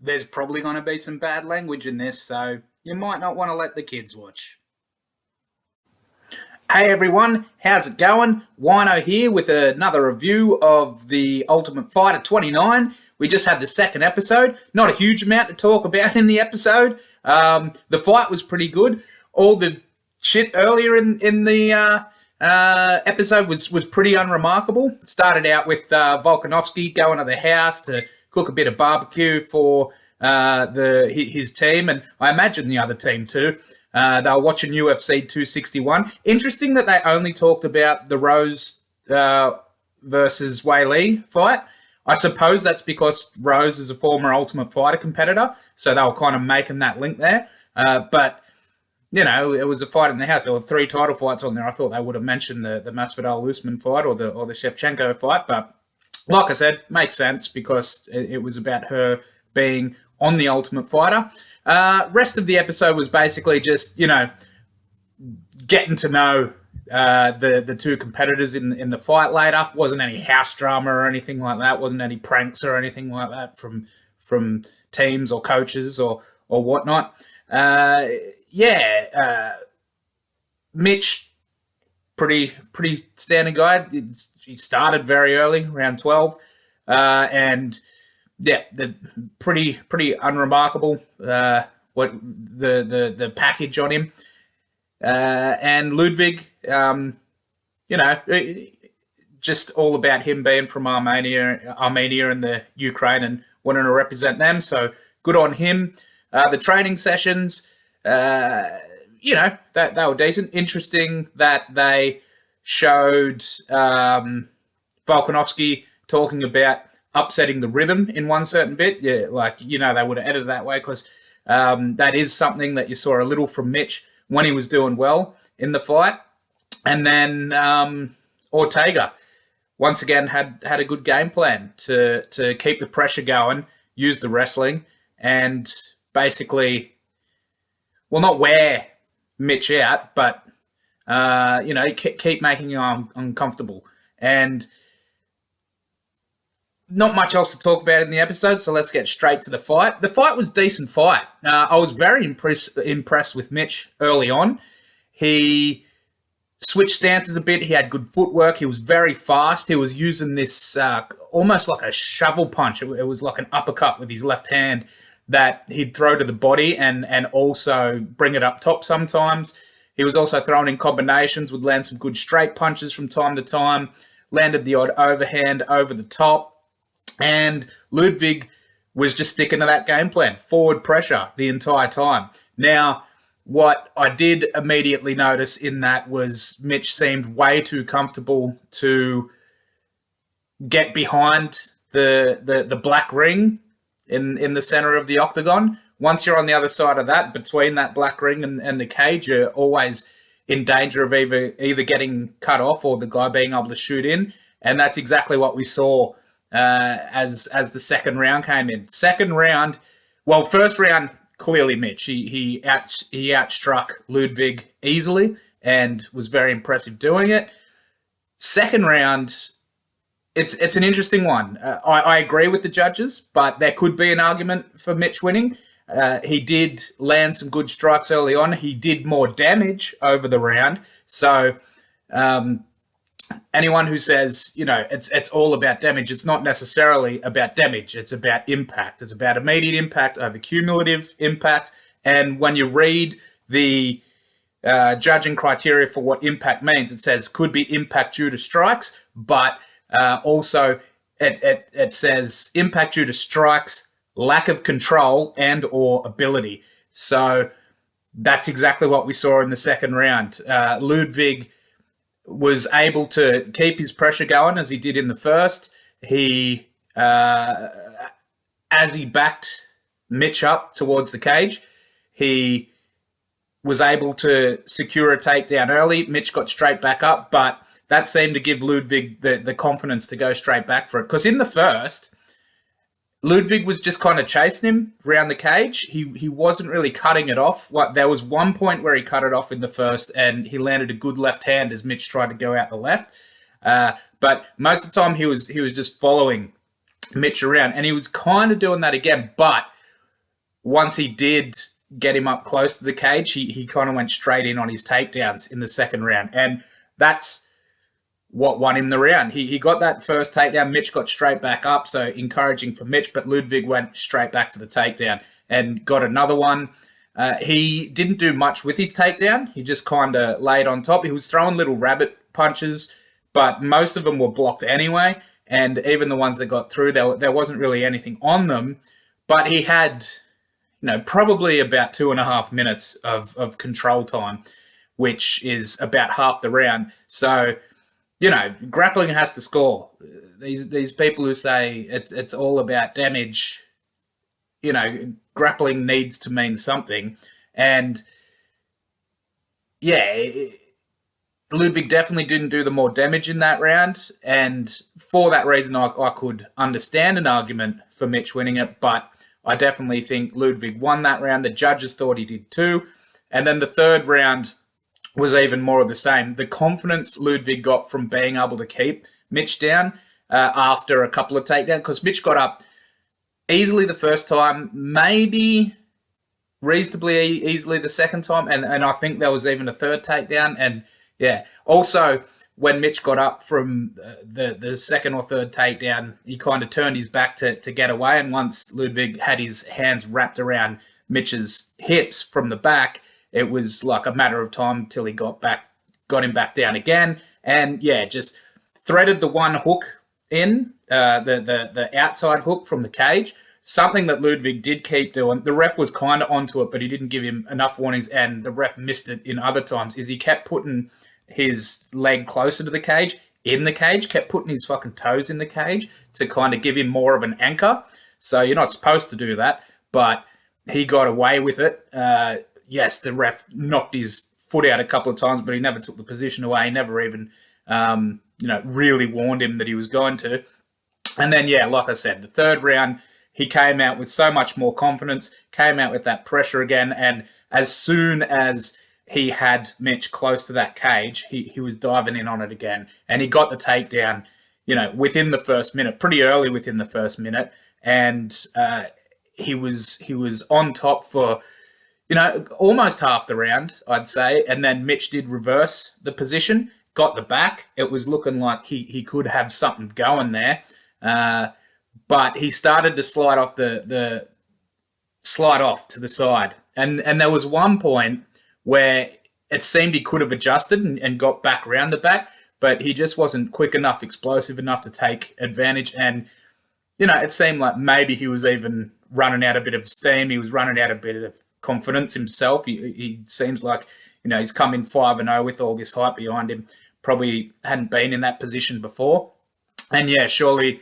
There's probably going to be some bad language in this, so you might not want to let the kids watch. Hey everyone, how's it going? Wino here with another review of The Ultimate Fighter 29. We just had the second episode. Not a huge amount to talk about in the episode. The fight was pretty good. All the shit earlier in the episode was pretty unremarkable. Started out with Volkanovski going to the house to cook a bit of barbecue for his team, and I imagine the other team too. They were watching UFC 261. Interesting that they only talked about the Rose versus Weili fight. I suppose that's because Rose is a former Ultimate Fighter competitor, so they were kind of making that link there. But, you know, it was a fight in the house. There were 3 title fights on there. I thought they would have mentioned the Masvidal-Usman fight or the Shevchenko fight. But, like I said, makes sense because it was about her being on the Ultimate Fighter. Rest of the episode was basically just, you know, getting to know the two competitors in the fight later. Wasn't any house drama or anything like that. Wasn't any pranks or anything like that from teams or coaches or whatnot. Mitch, pretty standard guy. He started very early, around 12, and yeah, the pretty unremarkable. What the package on him, and Ludwig, just all about him being from Armenia and the Ukraine and wanting to represent them. So good on him. The training sessions, that they were decent. Interesting that they showed Volkanovski talking about upsetting the rhythm in one certain bit. Yeah, they would have edited that way because that is something that you saw a little from Mitch when he was doing well in the fight. And then Ortega, once again, had a good game plan to keep the pressure going, use the wrestling, and basically, well, not wear Mitch out, but, keep making him uncomfortable. And not much else to talk about in the episode, so let's get straight to the fight. The fight was a decent fight. I was very impressed with Mitch early on. He switched stances a bit. He had good footwork. He was very fast. He was using this almost like a shovel punch. It was like an uppercut with his left hand that he'd throw to the body and also bring it up top sometimes. He was also throwing in combinations, would land some good straight punches from time to time, landed the odd overhand over the top. And Ludwig was just sticking to that game plan, forward pressure the entire time. Now, what I did immediately notice in that was Mitch seemed way too comfortable to get behind the black ring in the center of the octagon. Once you're on the other side of that, between that black ring and the cage, you're always in danger of either getting cut off or the guy being able to shoot in. And that's exactly what we saw as the second round came in. Second round, well, first round, clearly Mitch. He outstruck Ludwig easily and was very impressive doing it. Second round, it's an interesting one. I agree with the judges, but there could be an argument for Mitch winning. He did land some good strikes early on. He did more damage over the round. So anyone who says, it's all about damage, it's not necessarily about damage. It's about impact. It's about immediate impact over cumulative impact. And when you read the judging criteria for what impact means, it says could be impact due to strikes, but also it says impact due to strikes, lack of control and or ability. So that's exactly what we saw in the second round. Ludwig was able to keep his pressure going as he did in the first. He, as he backed Mitch up towards the cage, he was able to secure a takedown early. Mitch got straight back up, but that seemed to give Ludwig the confidence to go straight back for it. Because in the first, Ludwig was just kind of chasing him around the cage. He wasn't really cutting it off. There was one point where he cut it off in the first, and he landed a good left hand as Mitch tried to go out the left. But most of the time, he was just following Mitch around, and he was kind of doing that again. But once he did get him up close to the cage, he kind of went straight in on his takedowns in the second round. And that's what won him the round. He got that first takedown. Mitch got straight back up, so encouraging for Mitch, but Ludwig went straight back to the takedown and got another one. He didn't do much with his takedown. He just kind of laid on top. He was throwing little rabbit punches, but most of them were blocked anyway, and even the ones that got through, there wasn't really anything on them, but he had probably about 2.5 minutes of control time, which is about half the round. So, grappling has to score. These people who say it's all about damage, grappling needs to mean something. And, Ludwig definitely didn't do the more damage in that round. And for that reason, I could understand an argument for Mitch winning it, but I definitely think Ludwig won that round. The judges thought he did too. And then the third round was even more of the same. The confidence Ludwig got from being able to keep Mitch down after a couple of takedowns, because Mitch got up easily the first time, maybe reasonably easily the second time, and I think there was even a third takedown. And also when Mitch got up from the second or third takedown, he kind of turned his back to get away, and once Ludwig had his hands wrapped around Mitch's hips from the back, it was like a matter of time till he got him back down again, and just threaded the one hook in, the outside hook from the cage, something that Ludwig did keep doing. The ref was kind of onto it, but he didn't give him enough warnings, and the ref missed it in other times, is he kept putting his leg closer to the cage, kept putting his fucking toes in the cage to kind of give him more of an anchor. So you're not supposed to do that, but he got away with it. Yes, the ref knocked his foot out a couple of times, but he never took the position away. He never even, really warned him that he was going to. And then, like I said, the third round, he came out with so much more confidence, came out with that pressure again. And as soon as he had Mitch close to that cage, he was diving in on it again. And he got the takedown, within the first minute, pretty early within the first minute. And he was on top for almost half the round, I'd say. And then Mitch did reverse the position, got the back. It was looking like he could have something going there. But he started to slide off to the side. And there was one point where it seemed he could have adjusted and got back around the back, but he just wasn't quick enough, explosive enough to take advantage. And, it seemed like maybe he was even running out a bit of steam. He was running out a bit of confidence himself. He seems like, he's come in 5-0 with all this hype behind him. Probably hadn't been in that position before. And surely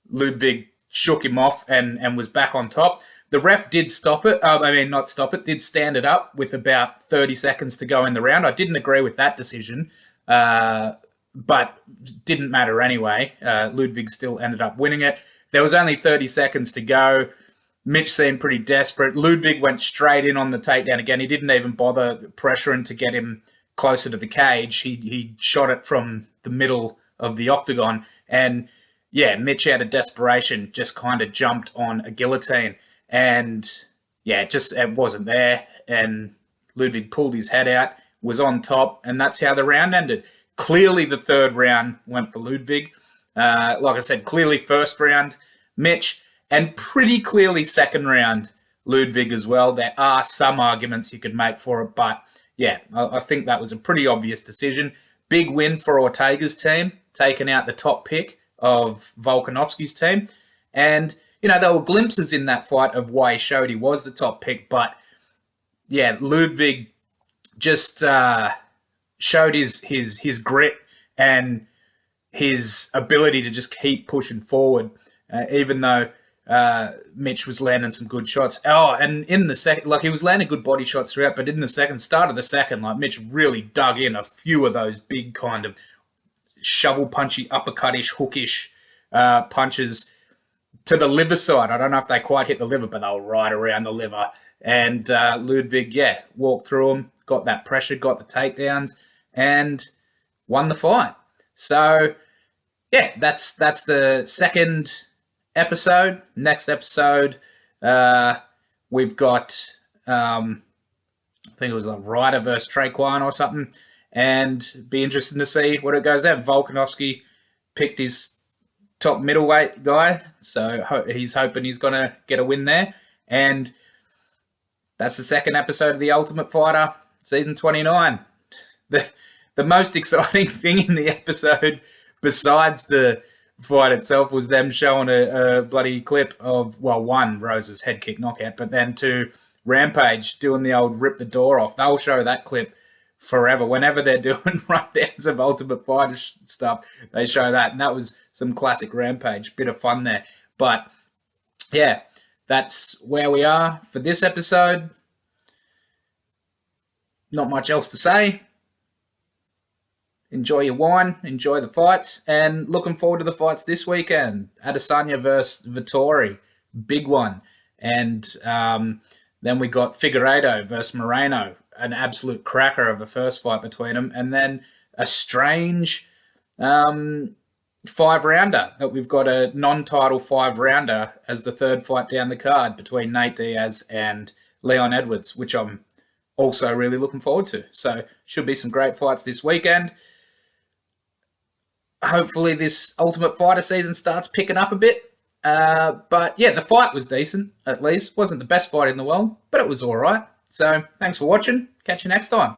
Ludwig shook him off and was back on top. The ref did stop it. Not stop it, did stand it up with about 30 seconds to go in the round. I didn't agree with that decision, but didn't matter anyway. Ludwig still ended up winning it. There was only 30 seconds to go. Mitch seemed pretty desperate. Ludwig went straight in on the takedown again. He didn't even bother pressuring to get him closer to the cage. He shot it from the middle of the octagon. And, Mitch out of desperation just kind of jumped on a guillotine. And, it wasn't there. And Ludwig pulled his head out, was on top, and that's how the round ended. Clearly the third round went for Ludwig. Like I said, clearly first round, Mitch, and pretty clearly second round, Ludwig as well. There are some arguments you could make for it, but I think that was a pretty obvious decision. Big win for Ortega's team, taking out the top pick of Volkanovski's team. And, there were glimpses in that fight of why he showed he was the top pick, but Ludwig just showed his grit and his ability to just keep pushing forward, even though Mitch was landing some good shots. Oh, and in the second, he was landing good body shots throughout, but in the start of the second, Mitch really dug in a few of those big kind of shovel punchy, uppercutish, hookish punches to the liver side. I don't know if they quite hit the liver, but they were right around the liver. And Ludwig, walked through them, got that pressure, got the takedowns, and won the fight. So, that's the second episode. Next episode, we've got, I think it was like Ryder versus Traquan or something, and be interested to see what it goes there. Volkanovski picked his top middleweight guy, so he's hoping he's going to get a win there. And that's the second episode of The Ultimate Fighter, season 29. The most exciting thing in the episode, besides the fight itself, was them showing a bloody clip of, well, one, Rose's head kick knockout, but then two, Rampage doing the old rip the door off. They'll show that clip forever. Whenever they're doing rundowns of Ultimate Fighter stuff, they show that. And that was some classic Rampage. Bit of fun there. But, yeah, that's where we are for this episode. Not much else to say. Enjoy your wine, enjoy the fights, and looking forward to the fights this weekend. Adesanya versus Vettori, big one. And then we got Figueiredo versus Moreno, an absolute cracker of a first fight between them. And then a strange 5-rounder that we've got, a non-title 5-rounder as the third fight down the card between Nate Diaz and Leon Edwards, which I'm also really looking forward to. So should be some great fights this weekend. Hopefully this Ultimate Fighter season starts picking up a bit. But yeah, the fight was decent, at least. Wasn't the best fight in the world, but it was all right. So thanks for watching. Catch you next time.